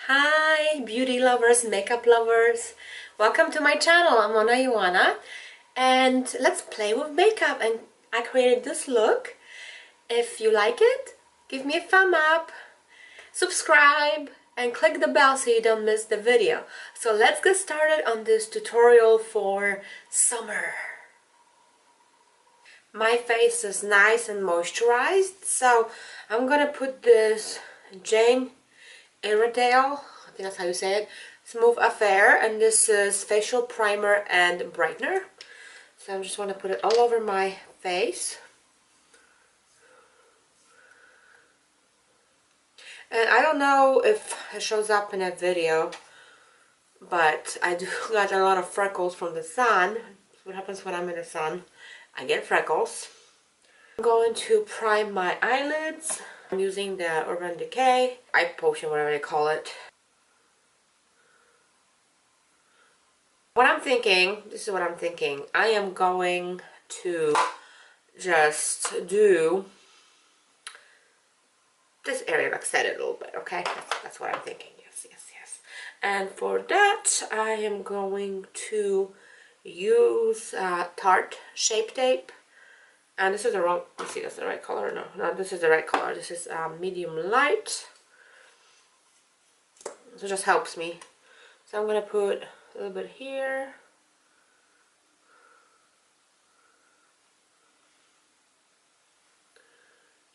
Hi beauty lovers, makeup lovers, welcome to my channel. I'm Mona Ioana and let's play with makeup, and I created this look. If you like it, give me a thumb up, subscribe and click the bell so you don't miss the video. So let's get started on this tutorial for summer. My face is nice and moisturized, so I'm gonna put this Iredale, I think that's how you say it, Smooth Affair, and this is facial primer and brightener. So I just want to put it all over my face. And I don't know if it shows up in a video, but I do got a lot of freckles from the sun. That's what happens when I'm in the sun. I get freckles. I'm going to prime my eyelids. I'm using the Urban Decay Eye Potion, whatever they call it. What I'm thinking, this is what I'm thinking. I am going to just do this area, like set it a little bit, okay? That's what I'm thinking, yes. And for that, I am going to use Tarte Shape Tape. And this is the wrong, let's see, that's the right color. No, this is the right color. This is medium light. So it just helps me. So I'm going to put a little bit here.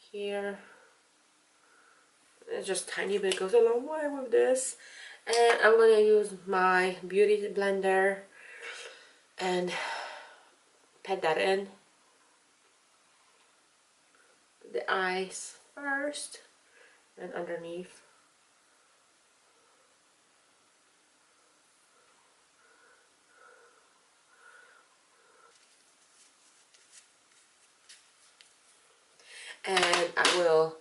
Here. It's just tiny bit, goes a long way with this. And I'm going to use my beauty blender and pat that in. Put the eyes first and underneath. And I will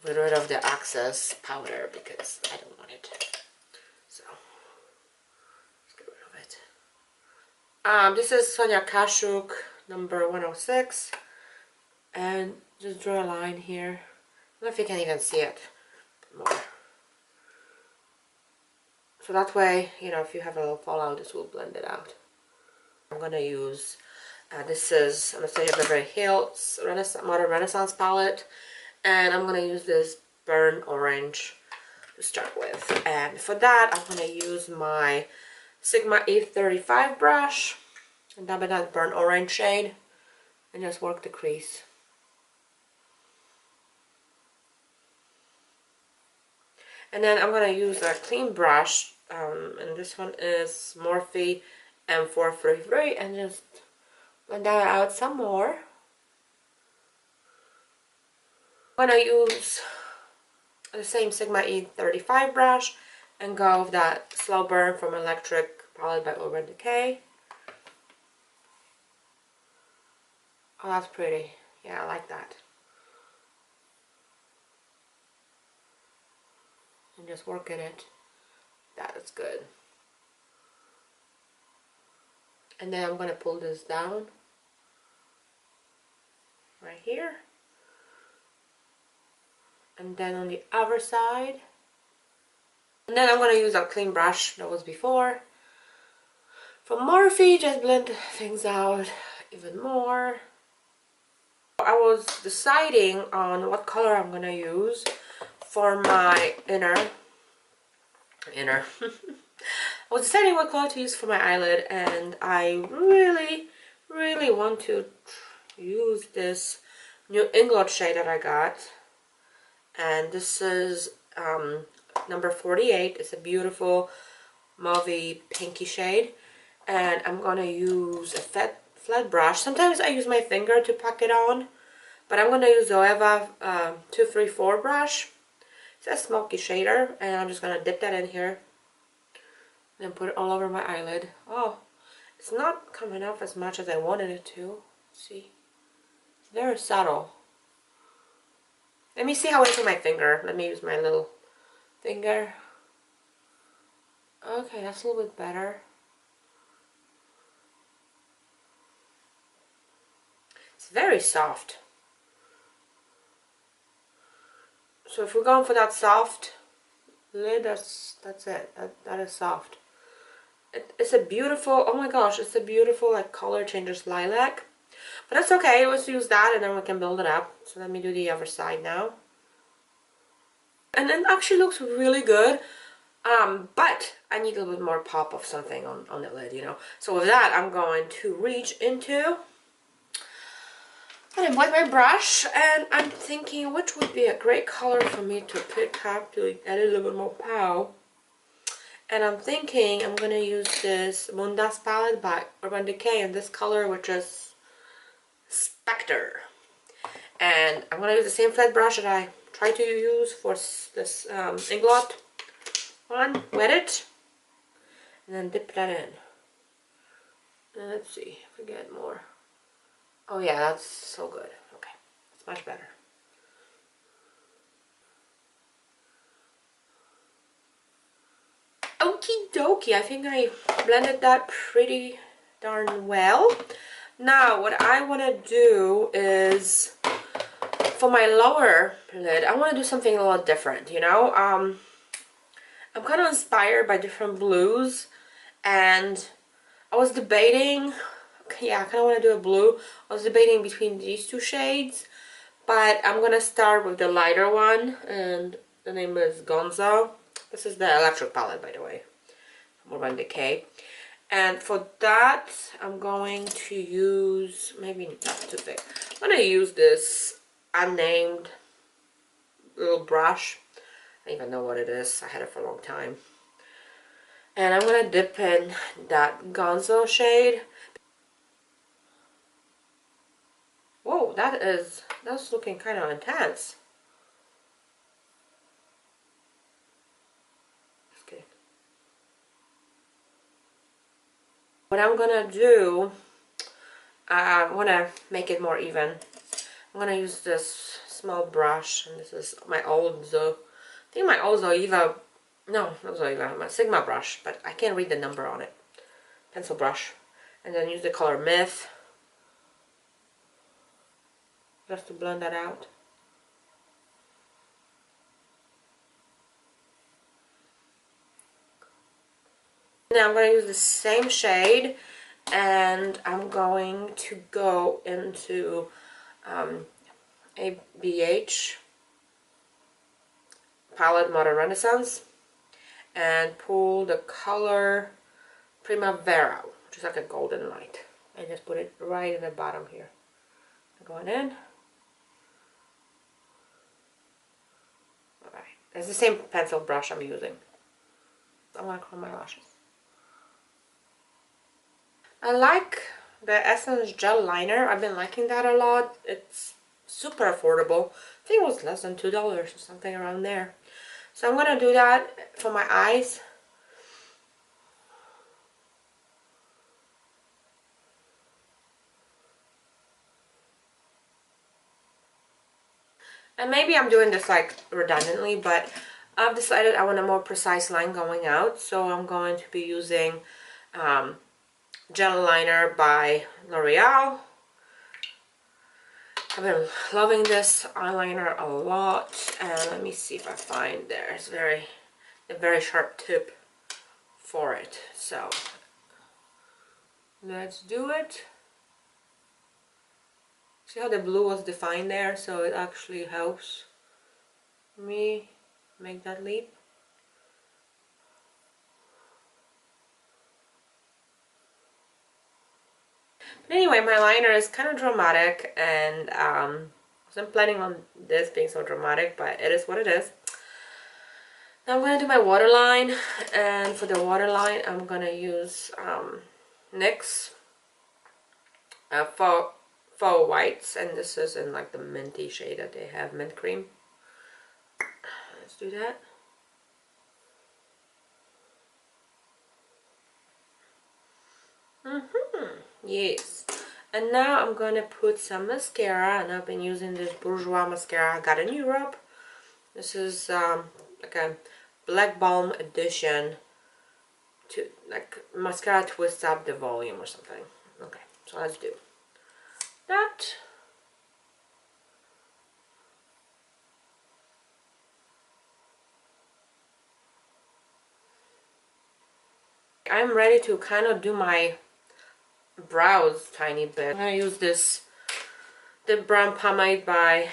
get rid of the excess powder because I don't want it. So let's get rid of it. This is Sonia Kashuk number 106, and just draw a line here. I don't know if you can even see it more. So that way, you know, if you have a little fallout, this will blend it out. I'm gonna use this is Anastasia Beverly Hills Modern Renaissance palette, and I'm gonna use this burnt orange to start with. And for that, I'm gonna use my Sigma E35 brush and dab in that burnt orange shade and just work the crease. And then I'm gonna use a clean brush, and this one is Morphe M433, and just blend that out some more. I'm gonna use the same Sigma E35 brush and go with that Slowburn from Electric palette by Urban Decay. Oh, that's pretty. Yeah, I like that. And just work in it. That is good. And then I'm gonna pull this down right here. And then on the other side. And then I'm going to use a clean brush that was before. From Morphe, just blend things out even more. I was deciding on what color I'm going to use for my inner. I was deciding what color to use for my eyelid, and I really want to use this new Inglot shade that I got. And this is number 48. It's a beautiful mauvey pinky shade, and I'm gonna use a flat brush. Sometimes I use my finger to pack it on, but I'm gonna use the Zoeva 234 brush. It's a smoky shader, and I'm just gonna dip that in here and put it all over my eyelid. Oh, it's not coming off as much as I wanted it to. Let's see, it's very subtle. Let me see how it's with my finger. Let me use my little finger. Okay, that's a little bit better. It's very soft. So if we're going for that soft lid. That's it. That is soft. It's a beautiful, oh my gosh, it's a beautiful like color changes lilac. But that's okay, let's use that and then we can build it up. So let me do the other side now. And it actually looks really good. But I need a little bit more pop of something on the lid, you know. So with that, I'm going to reach into and wet my brush, and I'm thinking which would be a great color for me to pick up to add a little bit more pow. And I'm thinking I'm gonna use this Moondust palette by Urban Decay in this color, which is Specter. And I'm gonna use the same flat brush that I tried to use for this Inglot one. Wet it, and then dip that in. And let's see if we get more. Oh yeah, that's so good. Okay, it's much better. Okie dokie, I think I blended that pretty darn well. Now what I want to do is, for my lower lid, I want to do something a little different, you know. I'm kind of inspired by different blues, and I was debating, yeah, I kind of want to do a blue. I was debating between these two shades, but I'm going to start with the lighter one, and the name is Gonzo. This is the electric palette, by the way, from Urban Decay. And for that, I'm going to use, maybe not too thick, I'm going to use this unnamed little brush. I don't even know what it is. I had it for a long time. And I'm going to dip in that Gonzo shade. Whoa, that's looking kind of intense. What I'm gonna do, I want to make it more even. I'm gonna use this small brush, and this is my old I think my old Zoeva, no, not Zoeva, my Sigma brush, but I can't read the number on it. Pencil brush, and then use the color Myth, just to blend that out. Now I'm going to use the same shade, and I'm going to go into a Beige palette, Modern Renaissance, and pull the color Primavera, which is like a golden light, and just put it right in the bottom here. Going in. Alright, it's the same pencil brush I'm using. I want to curl my lashes. I like the Essence Gel Liner. I've been liking that a lot. It's super affordable. I think it was less than $2 or something around there. So I'm going to do that for my eyes. And maybe I'm doing this like redundantly, but I've decided I want a more precise line going out. So I'm going to be using Gel Liner by L'Oreal. I've been loving this eyeliner a lot, and let me see if I find there's a very sharp tip for it. So let's do it. See how the blue was defined there, so it actually helps me make that leap. But anyway, my liner is kind of dramatic, and I wasn't planning on this being so dramatic, but it is what it is. Now I'm going to do my waterline, and for the waterline I'm going to use NYX Faux Whites, and this is in like the minty shade that they have, Mint Cream. Let's do that. Yes. And now I'm gonna put some mascara, and I've been using this Bourjois mascara I got in Europe. This is like a black balm edition, to like mascara twists up the volume or something. Okay, so let's do that. I'm ready to kind of do my brows tiny bit. I'm gonna use this the brown pomade by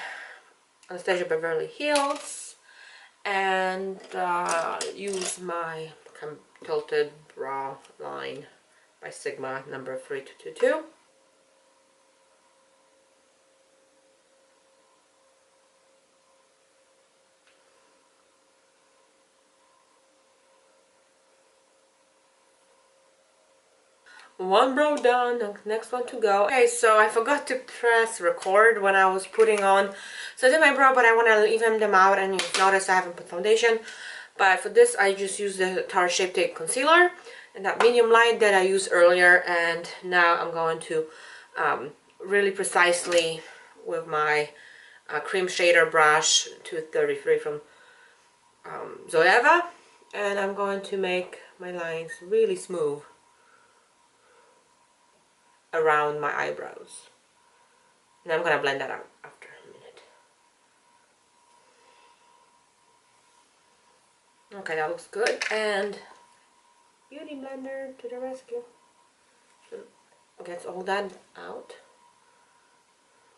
Anastasia Beverly Hills and use my tilted brow line by Sigma number 3222. One brow done, next one to go. Okay, so I forgot to press record when I was putting on. So I did my brow, but I want to even them out, and you notice I haven't put foundation. But for this, I just used the Tarte Shape Tape Concealer and that medium light that I used earlier. And now I'm going to really precisely with my cream shader brush 233 from Zoeva. And I'm going to make my lines really smooth around my eyebrows, and I'm gonna blend that out after a minute. Okay, that looks good. And beauty blender to the rescue. So gets all that out.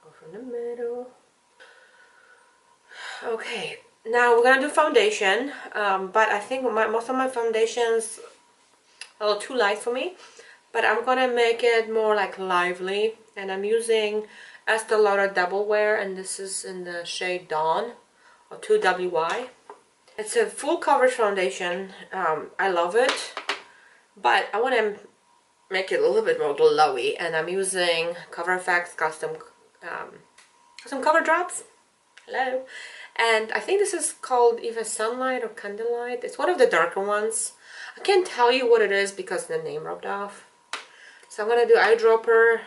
Go from the middle. Okay, now we're gonna do foundation, but I think most of my foundations are a little too light for me. But I'm gonna make it more like lively, and I'm using Estee Lauder Double Wear, and this is in the shade Dawn, or 2WY. It's a full coverage foundation. I love it, but I want to make it a little bit more glowy, and I'm using CoverFX custom cover drops. Hello. And I think this is called either Sunlight or Candlelight. It's one of the darker ones. I can't tell you what it is because the name rubbed off. So I'm going to do eyedropper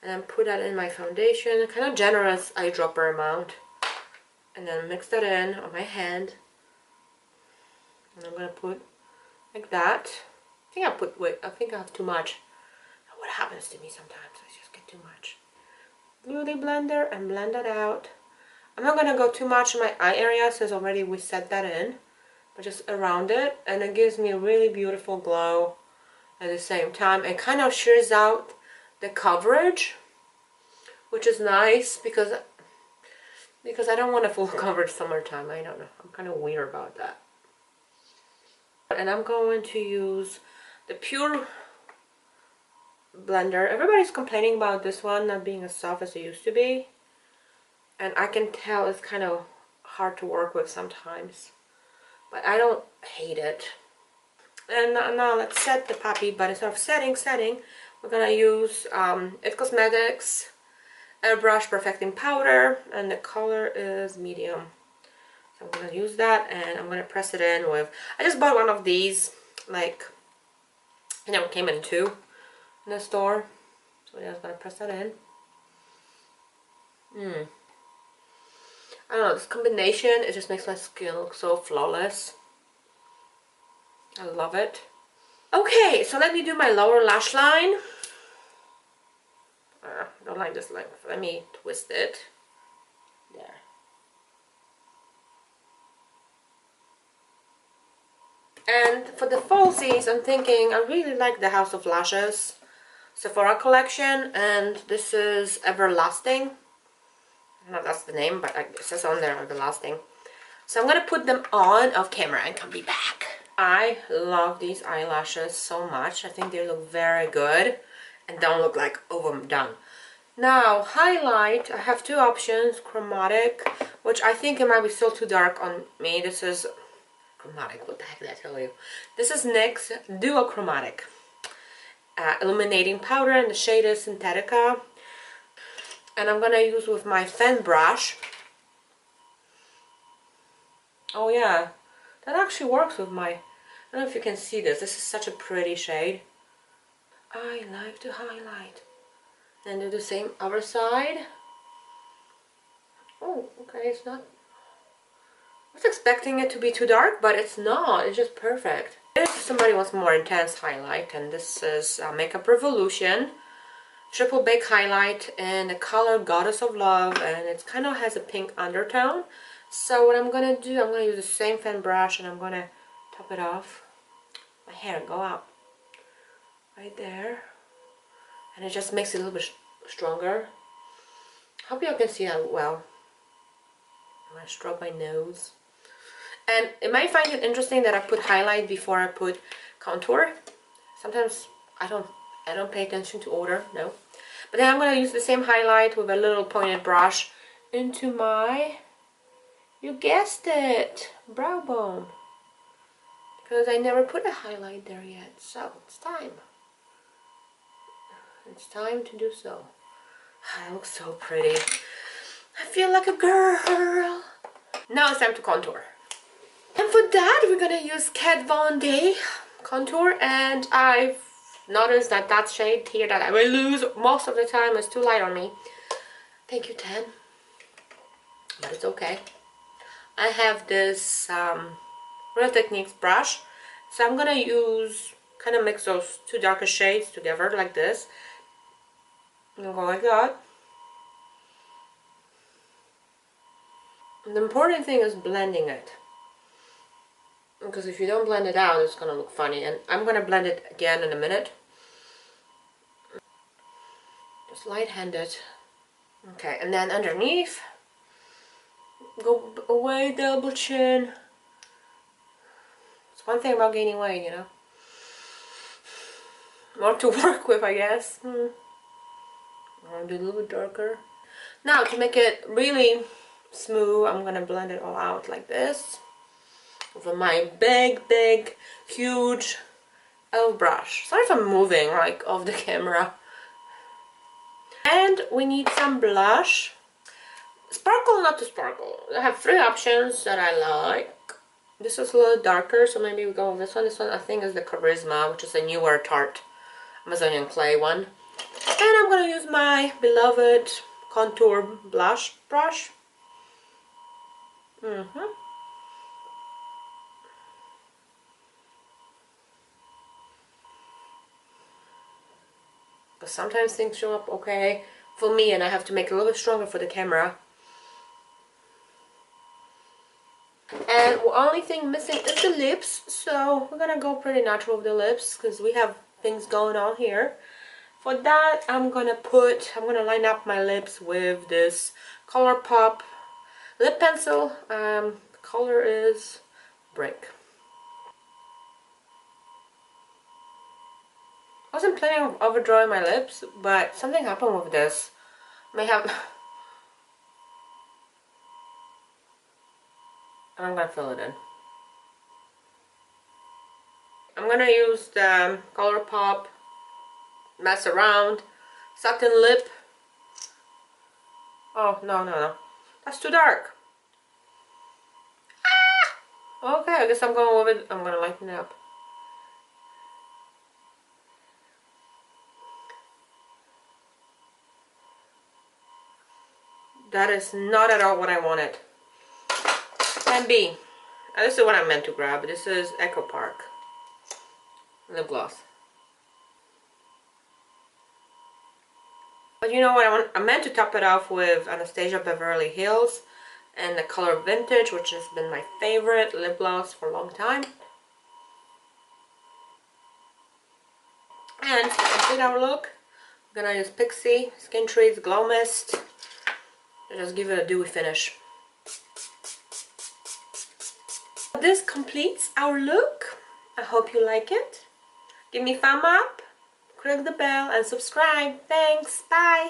and then put that in my foundation, kind of generous eyedropper amount, and then mix that in on my hand. And I'm going to put like that. I think I have too much. What happens to me sometimes, I just get too much. Beauty blender and blend that out. I'm not going to go too much in my eye area since already we set that in, but just around it, and it gives me a really beautiful glow. At the same time, it kind of shears out the coverage, which is nice because I don't want a full coverage summertime. I don't know, I'm kind of weird about that. And I'm going to use the Pure blender. Everybody's complaining about this one not being as soft as it used to be, and I can tell it's kind of hard to work with sometimes, but I don't hate it. And now let's set the puppy, but instead of setting, we're gonna use It Cosmetics Airbrush Perfecting Powder, and the color is medium. So I'm gonna use that, and I'm gonna press it in with, I just bought one of these, like, you know, it came in 2 in the store. So yeah, I'm gonna press that in. I don't know, this combination, it just makes my skin look so flawless. I love it. Okay, so let me do my lower lash line. Don't like this length. Let me twist it. There. And for the falsies, I'm thinking I really like the House of Lashes Sephora collection, and this is Everlasting. I don't know if that's the name, but it says on there Everlasting. So I'm gonna put them on off camera and come be back. I love these eyelashes so much. I think they look very good and don't look like overdone. Now, highlight, I have 2 options. Chromatic, which I think it might be still too dark on me. This is Chromatic, what the heck did I tell you? This is NYX Duo Chromatic Illuminating Powder, and the shade is Synthetica. And I'm gonna use with my fan brush. Oh yeah, that actually works with my, I don't know if you can see this. This is such a pretty shade. I like to highlight. And do the same other side. Oh, okay, it's not. I was expecting it to be too dark, but it's not. It's just perfect. If somebody wants more intense highlight, and this is Makeup Revolution Triple Bake Highlight in the color Goddess of Love, and it kind of has a pink undertone. So what I'm gonna do, I'm gonna use the same fan brush, and I'm gonna top it off my hair go out right there, and it just makes it a little bit stronger. Hope you all can see that well. I'm gonna stroke my nose. And you might find it interesting that I put highlight before I put contour. Sometimes I don't pay attention to order, no. But then I'm gonna use the same highlight with a little pointed brush into my, you guessed it, brow bone. Because I never put a highlight there yet, so it's time. It's time to do so. I look so pretty. I feel like a girl. Now it's time to contour. And for that, we're gonna use Kat Von D contour, and I've noticed that that shade here that I will lose most of the time is too light on me. Thank you, 10. But it's okay. I have this Real Techniques brush, so I'm gonna use, kind of mix those two darker shades together like this. And go like that. And the important thing is blending it, because if you don't blend it out, it's gonna look funny. And I'm gonna blend it again in a minute. Just light-handed. Okay, and then underneath, go away, double chin. It's one thing about gaining weight, you know. More to work with, I guess. I'll do a little bit darker. Now, to make it really smooth, I'm gonna blend it all out like this with my big, huge elf brush. Sorry if I'm moving like off the camera. And we need some blush. Sparkle, not to sparkle. I have 3 options that I like. This is a little darker, so maybe we go with this one. This one I think is the Charisma, which is a newer Tarte Amazonian clay one. And I'm gonna use my beloved contour blush brush. Because sometimes things show up okay for me, and I have to make it a little bit stronger for the camera. And the only thing missing is the lips, so we're gonna go pretty natural with the lips because we have things going on here. For that, I'm gonna line up my lips with this ColourPop lip pencil. The color is Brick. I wasn't planning on overdrawing my lips, but something happened with this. May have. And I'm gonna fill it in. I'm gonna use the ColourPop Mess Around Satin Lip. Oh, no. That's too dark. Ah! Okay, I guess I'm going with it. I'm gonna lighten it up. That is not at all what I wanted. Plan B. This is what I meant to grab. This is Echo Park lip gloss. But you know what? I meant to top it off with Anastasia Beverly Hills and the color Vintage, which has been my favorite lip gloss for a long time. And to complete our look, I'm gonna use Pixie Skin Treats Glow Mist and just give it a dewy finish. This completes our look. I hope you like it. Give me a thumb up, click the bell and subscribe. Thanks, bye!